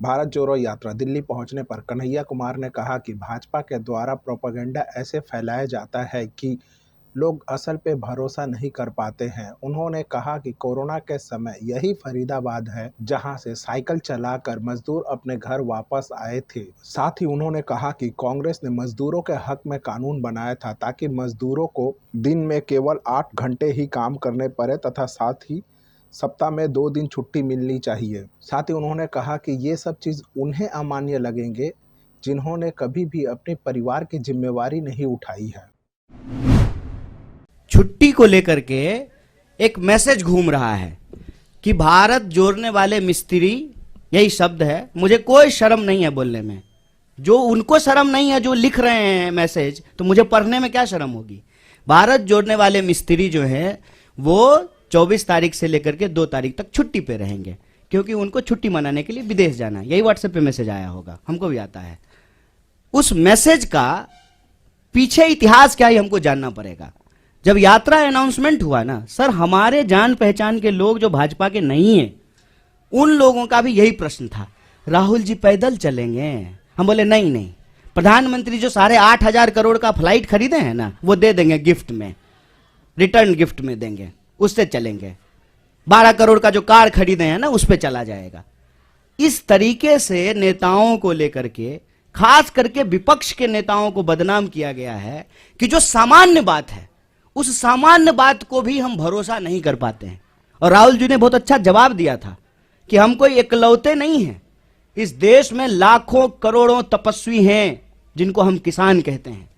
भारत जोड़ो यात्रा दिल्ली पहुंचने पर कन्हैया कुमार ने कहा कि भाजपा के द्वारा प्रोपेगेंडा ऐसे फैलाया जाता है कि लोग असल पे भरोसा नहीं कर पाते हैं। उन्होंने कहा कि कोरोना के समय यही फरीदाबाद है जहां से साइकिल चलाकर मजदूर अपने घर वापस आए थे। साथ ही उन्होंने कहा कि कांग्रेस ने मजदूरों के हक में कानून बनाया था ताकि मजदूरों को दिन में केवल 8 घंटे ही काम करने पड़े तथा साथ ही सप्ताह में 2 दिन छुट्टी मिलनी चाहिए। साथ ही उन्होंने कहा कि ये सब चीज़ उन्हें अमान्य लगेंगे जिन्होंने कभी भी अपने परिवार की जिम्मेवारी नहीं उठाई है। छुट्टी को लेकर के एक मैसेज घूम रहा है कि भारत जोड़ने वाले मिस्त्री, यही शब्द है। मुझे कोई शर्म नहीं है बोलने में। जो उनको शर्म नहीं है जो लिख रहे हैं मैसेज, तो मुझे पढ़ने में क्या शर्म होगी। भारत जोड़ने वाले मिस्त्री जो है वो 24 तारीख से लेकर के 2 तारीख तक छुट्टी पे रहेंगे, क्योंकि उनको छुट्टी मनाने के लिए विदेश जाना है। यही व्हाट्सएप पे मैसेज आया होगा, हमको भी आता है। उस मैसेज का पीछे इतिहास क्या है हमको जानना पड़ेगा। जब यात्रा अनाउंसमेंट हुआ ना सर, हमारे जान पहचान के लोग जो भाजपा के नहीं है उन लोगों का भी यही प्रश्न था, राहुल जी पैदल चलेंगे। हम बोले नहीं नहीं, प्रधानमंत्री जो 8,500 करोड़ का फ्लाइट खरीदे हैं ना वो दे देंगे गिफ्ट में, रिटर्न गिफ्ट में देंगे, उससे चलेंगे। 12 करोड़ का जो कार खरीदे हैं ना उस पर चला जाएगा। इस तरीके से नेताओं को लेकर के, खास करके विपक्ष के नेताओं को बदनाम किया गया है कि जो सामान्य बात है उस सामान्य बात को भी हम भरोसा नहीं कर पाते हैं। और राहुल जी ने बहुत अच्छा जवाब दिया था कि हम कोई इकलौते नहीं हैं, इस देश में लाखों करोड़ों तपस्वी हैं जिनको हम किसान कहते हैं।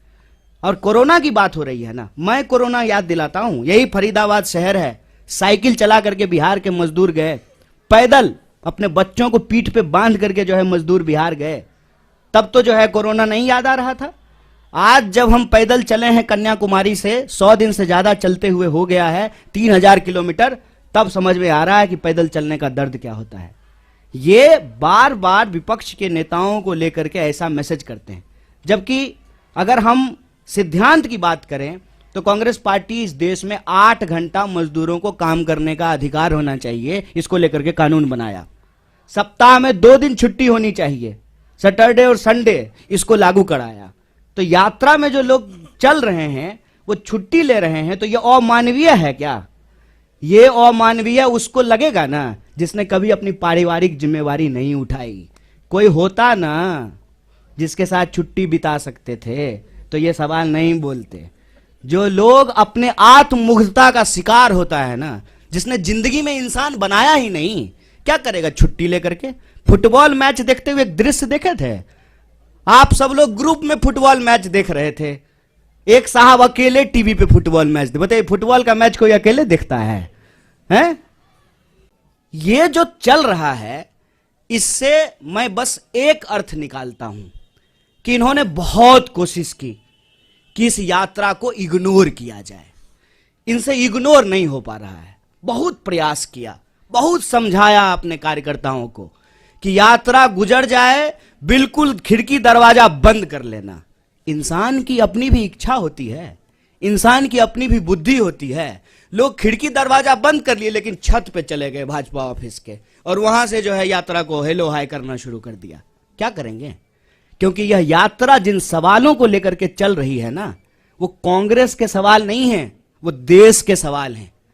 और कोरोना की बात हो रही है ना, मैं कोरोना याद दिलाता हूं, यही फरीदाबाद शहर है। साइकिल चला करके बिहार के मजदूर गए, पैदल अपने बच्चों को पीठ पे बांध करके जो है मजदूर बिहार गए। तब तो जो है कोरोना नहीं याद आ रहा था। आज जब हम पैदल चले हैं कन्याकुमारी से, 100 दिन से ज्यादा चलते हुए हो गया है 3000 किलोमीटर, तब समझ में आ रहा है कि पैदल चलने का दर्द क्या होता है। ये बार बार विपक्ष के नेताओं को लेकर के ऐसा मैसेज करते हैं, जबकि अगर हम सिद्धांत की बात करें तो कांग्रेस पार्टी इस देश में 8 घंटा मजदूरों को काम करने का अधिकार होना चाहिए, इसको लेकर के कानून बनाया। सप्ताह में 2 दिन छुट्टी होनी चाहिए, सैटरडे और संडे, इसको लागू कराया। तो यात्रा में जो लोग चल रहे हैं वो छुट्टी ले रहे हैं, तो ये अमानवीय है क्या? ये अमानवीय उसको लगेगा ना जिसने कभी अपनी पारिवारिक जिम्मेवारी नहीं उठाई। कोई होता ना जिसके साथ छुट्टी बिता सकते थे तो ये सवाल नहीं बोलते। जो लोग अपने आत्ममुग्धता का शिकार होता है ना, जिसने जिंदगी में इंसान बनाया ही नहीं, क्या करेगा छुट्टी लेकर के? फुटबॉल मैच देखते हुए एक दृश्य देखे थे आप सब लोग, ग्रुप में फुटबॉल मैच देख रहे थे, एक साहब अकेले टीवी पे फुटबॉल मैच दे। बताइए फुटबॉल का मैच कोई अकेले देखता है? हैं? ये जो चल रहा है इससे मैं बस एक अर्थ निकालता हूं कि इन्होंने बहुत कोशिश की कि इस यात्रा को इग्नोर किया जाए। इनसे इग्नोर नहीं हो पा रहा है। बहुत प्रयास किया, बहुत समझाया अपने कार्यकर्ताओं को कि यात्रा गुजर जाए, बिल्कुल खिड़की दरवाजा बंद कर लेना। इंसान की अपनी भी इच्छा होती है, इंसान की अपनी भी बुद्धि होती है। लोग खिड़की दरवाजा बंद कर लिए लेकिन छत पे चले गए भाजपा ऑफिस के, और वहां से जो है यात्रा को हेलो हाय करना शुरू कर दिया। क्या करेंगे? क्योंकि यह यात्रा जिन सवालों को लेकर के चल रही है ना, वो कांग्रेस के सवाल नहीं है, वो देश के सवाल हैं।